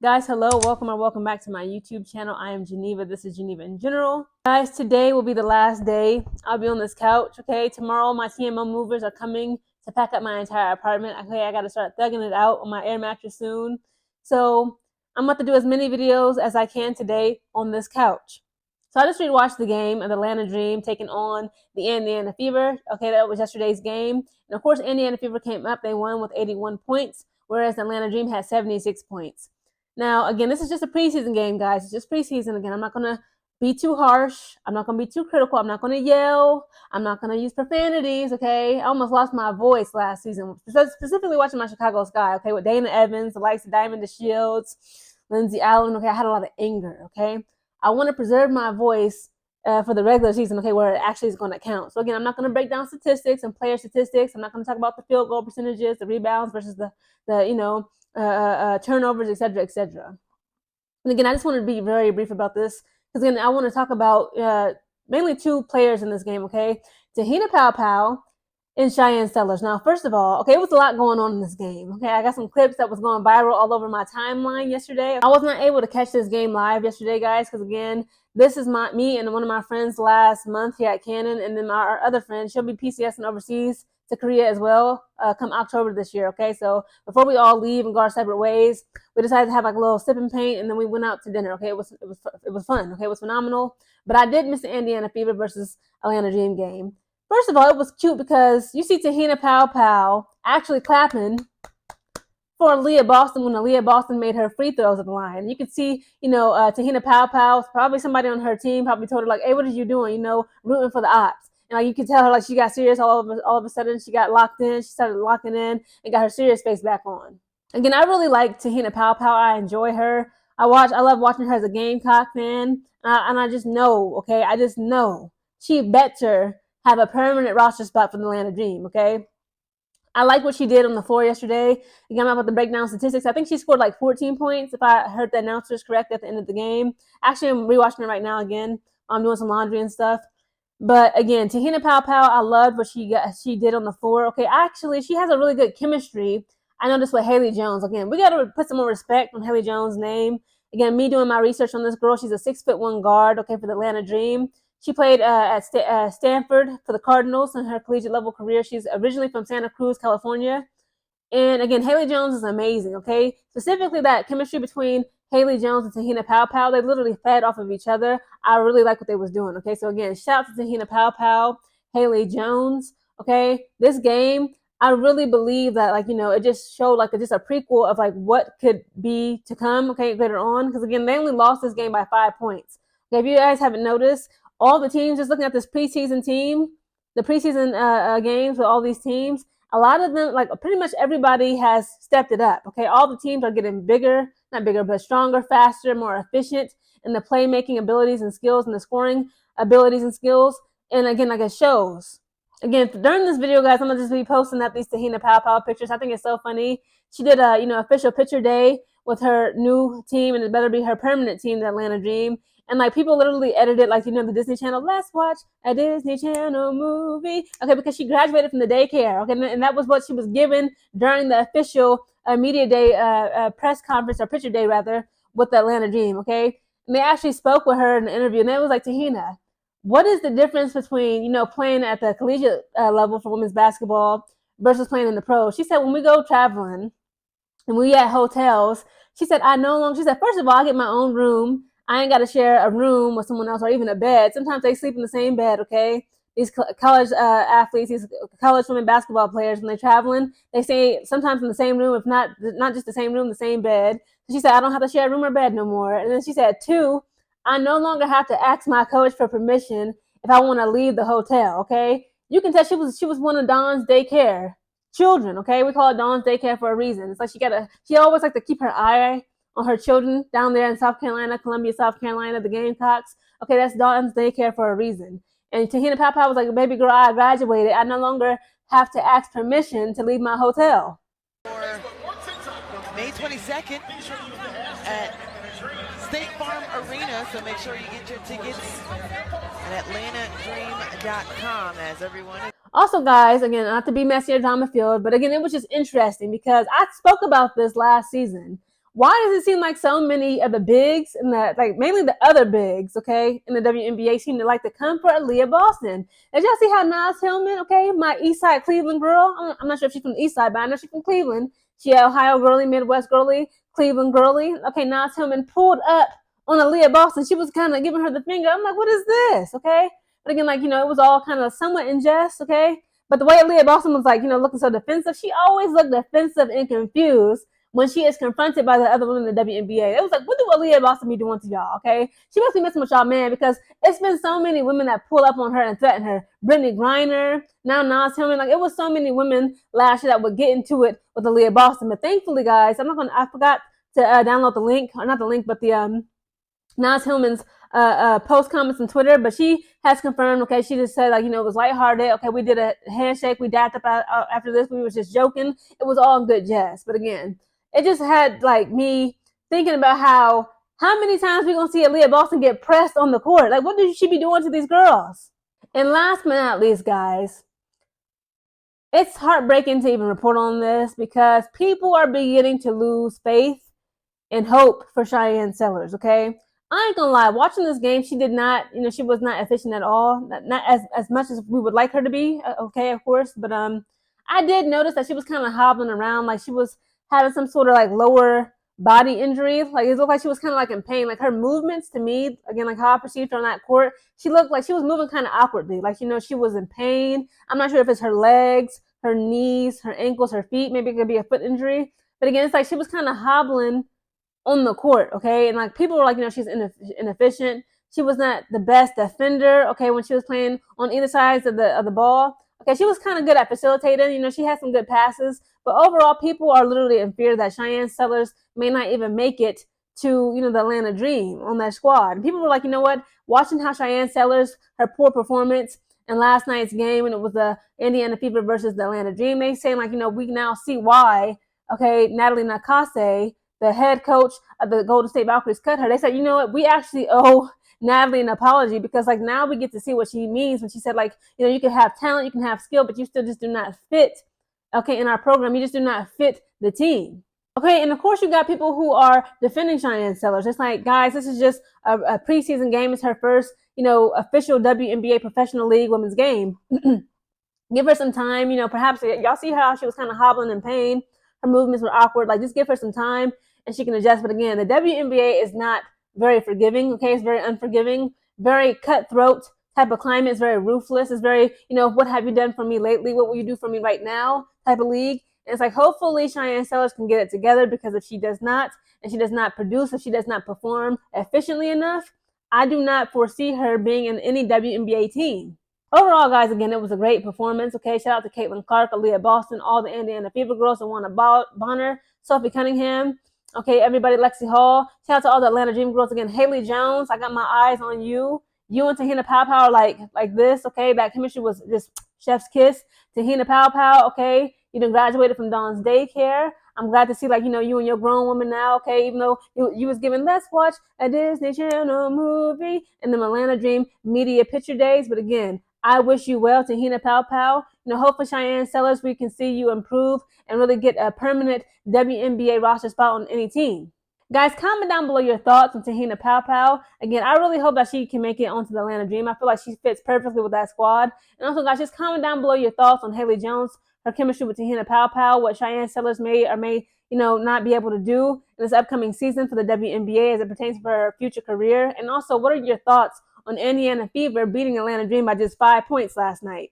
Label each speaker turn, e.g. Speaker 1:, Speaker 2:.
Speaker 1: Guys, hello, welcome or welcome back to my YouTube channel. I am Geneva. This is Geneva in General. Guys, today will be the last day I'll be on this couch, okay? Tomorrow, my TMO movers are coming to pack up my entire apartment. Okay, I got to start thugging it out on my air mattress soon. So I'm about to do as many videos as I can today on this couch. So I just rewatched the game of the Atlanta Dream taking on the Indiana Fever. Okay, that was yesterday's game. And of course, Indiana Fever came up. They won with 81 points, whereas the Atlanta Dream had 76 points. Now, again, this is just a preseason game, guys. It's just preseason. Again, I'm not going to be too harsh. I'm not going to be too critical. I'm not going to yell. I'm not going to use profanities, okay? I almost lost my voice last season, specifically watching my Chicago Sky, okay, with Dana Evans, the likes of Diamond DeShields, Lindsey Allen, okay? I had a lot of anger, okay? I want to preserve my voice for the regular season, okay, where it actually is going to count. So, again, I'm not going to break down statistics and player statistics. I'm not going to talk about the field goal percentages, the rebounds versus the turnovers, etc., etc. And again, I just want to be very brief about this because again, I want to talk about mainly two players in this game. Okay, Teahina Pao Pao and Cheyenne Sellers. Now, first of all, okay, it was a lot going on in this game. Okay, I got some clips that was going viral all over my timeline yesterday. I was not able to catch this game live yesterday, guys, because again, this is me and one of my friends last month here at Cannon, and then our other friend, she'll be PCSing overseas to Korea as well come October this year, okay? So before we all leave and go our separate ways, we decided to have like a little sip and paint, and then we went out to dinner, okay? It was fun, okay? It was phenomenal. But I did miss the Indiana Fever versus Atlanta Dream game. First of all, it was cute because you see Teahina Pao Pao actually clapping for Aliyah Boston when Aliyah Boston made her free throws at the line. You could see, Teahina Pao Pao, probably somebody on her team probably told her like, hey, what are you doing? Rooting for the ops. And like you could tell her like she got serious all of a sudden. She got locked in. She started locking in and got her serious face back on. Again, I really like Teahina Pao Pao. I enjoy her. I love watching her as a Gamecock fan. And I just know, okay, I just know she better have a permanent roster spot for the Atlanta Dream, okay? I like what she did on the floor yesterday. Again, I'm about to break down statistics. I think she scored like 14 points, if I heard the announcers correct at the end of the game. Actually, I'm rewatching it right now again. I'm doing some laundry and stuff. But again, Teahina Pao Pao, I loved what she did on the floor. Okay, actually, she has a really good chemistry. I noticed with Haley Jones. Again, we got to put some more respect on Haley Jones' name. Again, me doing my research on this girl, she's a 6'1" guard, okay, for the Atlanta Dream. She played at Stanford for the Cardinals in her collegiate level career. She's originally from Santa Cruz, California. And again, Haley Jones is amazing, okay? Specifically that chemistry between Haley Jones and Teahina Pao Pao, they literally fed off of each other. I really like what they was doing, okay? So again, shout out to Teahina Pao Pao, Haley Jones, okay? This game, I really believe that, it just showed, just a prequel of, what could be to come, okay, later on. Because, again, they only lost this game by 5 points. Okay, if you guys haven't noticed, all the teams, just looking at this preseason team, the preseason games with all these teams, a lot of them, pretty much everybody has stepped it up, okay? All the teams are getting bigger, not bigger, but stronger, faster, more efficient in the playmaking abilities and skills and the scoring abilities and skills. And again, it shows. Again, during this video, guys, I'm going to just be posting up these Teahina Pao Pao pictures. I think it's so funny. She did a, official picture day with her new team, and it better be her permanent team, the Atlanta Dream. And people literally edited the Disney Channel, let's watch a Disney Channel movie. Okay, because she graduated from the daycare. Okay, and that was what she was given during the official media day press conference, or picture day rather, with the Atlanta Dream. Okay, and they actually spoke with her in the interview, and they was like, Teahina, what is the difference between playing at the collegiate level for women's basketball versus playing in the pros? She said when we go traveling and we at hotels, she said first of all, I get my own room. I ain't got to share a room with someone else or even a bed. Sometimes they sleep in the same bed, okay? These college athletes, these college women basketball players, when they're traveling, they stay sometimes in the same room, if not just the same room, the same bed. So she said, I don't have to share a room or bed no more. And then she said, 2, I no longer have to ask my coach for permission if I want to leave the hotel, okay? You can tell she was one of Dawn's daycare children, okay? We call it Dawn's daycare for a reason. It's like she always like to keep her eye on her children down there in South Carolina, Columbia, South Carolina, the Gamecocks. Okay, that's Dawn's daycare for a reason. And Teahina Pao Pao was like, baby girl, I graduated. I no longer have to ask permission to leave my hotel.
Speaker 2: For May 22nd at State Farm Arena, so make sure you get your tickets at AtlantaDream.com as everyone is.
Speaker 1: Also, guys, again, not to be messy or drama filled, but again, it was just interesting because I spoke about this last season why does it seem like so many of the bigs and mainly the other bigs, okay, in the WNBA seem to like to come for Aliyah Boston? Did y'all see how Nas Hillmon, okay, my East Side Cleveland girl, I'm not sure if she's from the East Side, but I know she's from Cleveland. She Ohio girly, Midwest girly, Cleveland girly. Okay, Nas Hillmon pulled up on Aliyah Boston. She was kind of giving her the finger. I'm like, what is this? Okay, but again, like, it was all kind of somewhat in jest. Okay, but the way Aliyah Boston was like, looking so defensive, she always looked defensive and confused when she is confronted by the other women in the WNBA. It was like, what do Aliyah Boston be doing to y'all, okay? She must be messing with y'all, man, because it's been so many women that pull up on her and threaten her. Brittany Griner, now Nas Hillmon. Like, it was so many women last year that would get into it with Aliyah Boston. But thankfully, guys, I forgot to download the link, or not the link, but the Nas Hillmon's post comments on Twitter, but she has confirmed, okay, she just said, like, it was lighthearted. Okay, we did a handshake. We dapped up after this. We were just joking. It was all good jest. But again, it just had, like, me thinking about how many times we going to see Aliyah Boston get pressed on the court. Like, what did she be doing to these girls? And last but not least, guys, it's heartbreaking to even report on this because people are beginning to lose faith and hope for Cheyenne Sellers, okay? I ain't gonna lie, watching this game, she did not, she was not efficient at all. Not as much as we would like her to be, okay, of course. But I did notice that she was kind of hobbling around, like she was having some sort of like lower body injury. Like it looked like she was kind of like in pain. Like her movements to me, again, like how I perceived her on that court, she looked like she was moving kind of awkwardly. Like, she was in pain. I'm not sure if it's her legs, her knees, her ankles, her feet. Maybe it could be a foot injury. But again, it's like she was kind of hobbling on the court, okay? And like people were like, she's inefficient. She was not the best defender, okay, when she was playing on either sides of the ball. Okay, she was kind of good at facilitating. She had some good passes, but overall, people are literally in fear that Cheyenne Sellers may not even make it to, the Atlanta Dream on that squad. And people were like, what? Watching how Cheyenne Sellers, her poor performance in last night's game, when it was the Indiana Fever versus the Atlanta Dream, they saying like, we now see why, okay, Natalie Nakase, the head coach of the Golden State Valkyries, cut her. They said, we actually owe Natalie an apology because like now we get to see what she means when she said like, you can have talent, you can have skill, but you still just do not fit, okay, in our program. You just do not fit the team. Okay, and of course you got people who are defending Cheyenne Sellers. It's like, guys, this is just a preseason game. It's her first, official WNBA professional league women's game. Give her some time, perhaps y'all see how she was kind of hobbling in pain. Her movements were awkward. Like, just give her some time and she can adjust. But again, the WNBA is not very forgiving, okay? It's very unforgiving, very cutthroat type of climate. It's very ruthless. It's very, what have you done for me lately? What will you do for me right now type of league. And it's like, hopefully Cheyenne Sellers can get it together, because if she does not, and she does not produce, if she does not perform efficiently enough, I do not foresee her being in any WNBA team. Overall, guys, again, it was a great performance. Okay, shout out to Caitlin Clark, Aliyah Boston, all the Indiana Fever girls, Awana Bonner, Sophie Cunningham. Okay, everybody, Lexi Hall. Shout out to all the Atlanta Dream girls again. Haley Jones, I got my eyes on you. You and Teahina Pao Pao are like this. Okay, that chemistry was just chef's kiss. Teahina Pao Pao. Okay, you done graduated from Dawn's daycare. I'm glad to see, like, you and your grown woman now, okay, even though you was given, let's watch a Disney Channel movie in the Atlanta Dream media picture days. But again, I wish you well, Teahina Pao Pao. Hopefully Cheyenne Sellers, we can see you improve and really get a permanent WNBA roster spot on any team. Guys, comment down below your thoughts on Teahina Pao Pao. Again, I really hope that she can make it onto the Atlanta Dream. I feel like she fits perfectly with that squad. And also, guys, just comment down below your thoughts on Haley Jones, her chemistry with Teahina Pao Pao, what Cheyenne Sellers may or may not be able to do in this upcoming season for the WNBA as it pertains to her future career. And also, what are your thoughts on Indiana Fever beating Atlanta Dream by just 5 points last night?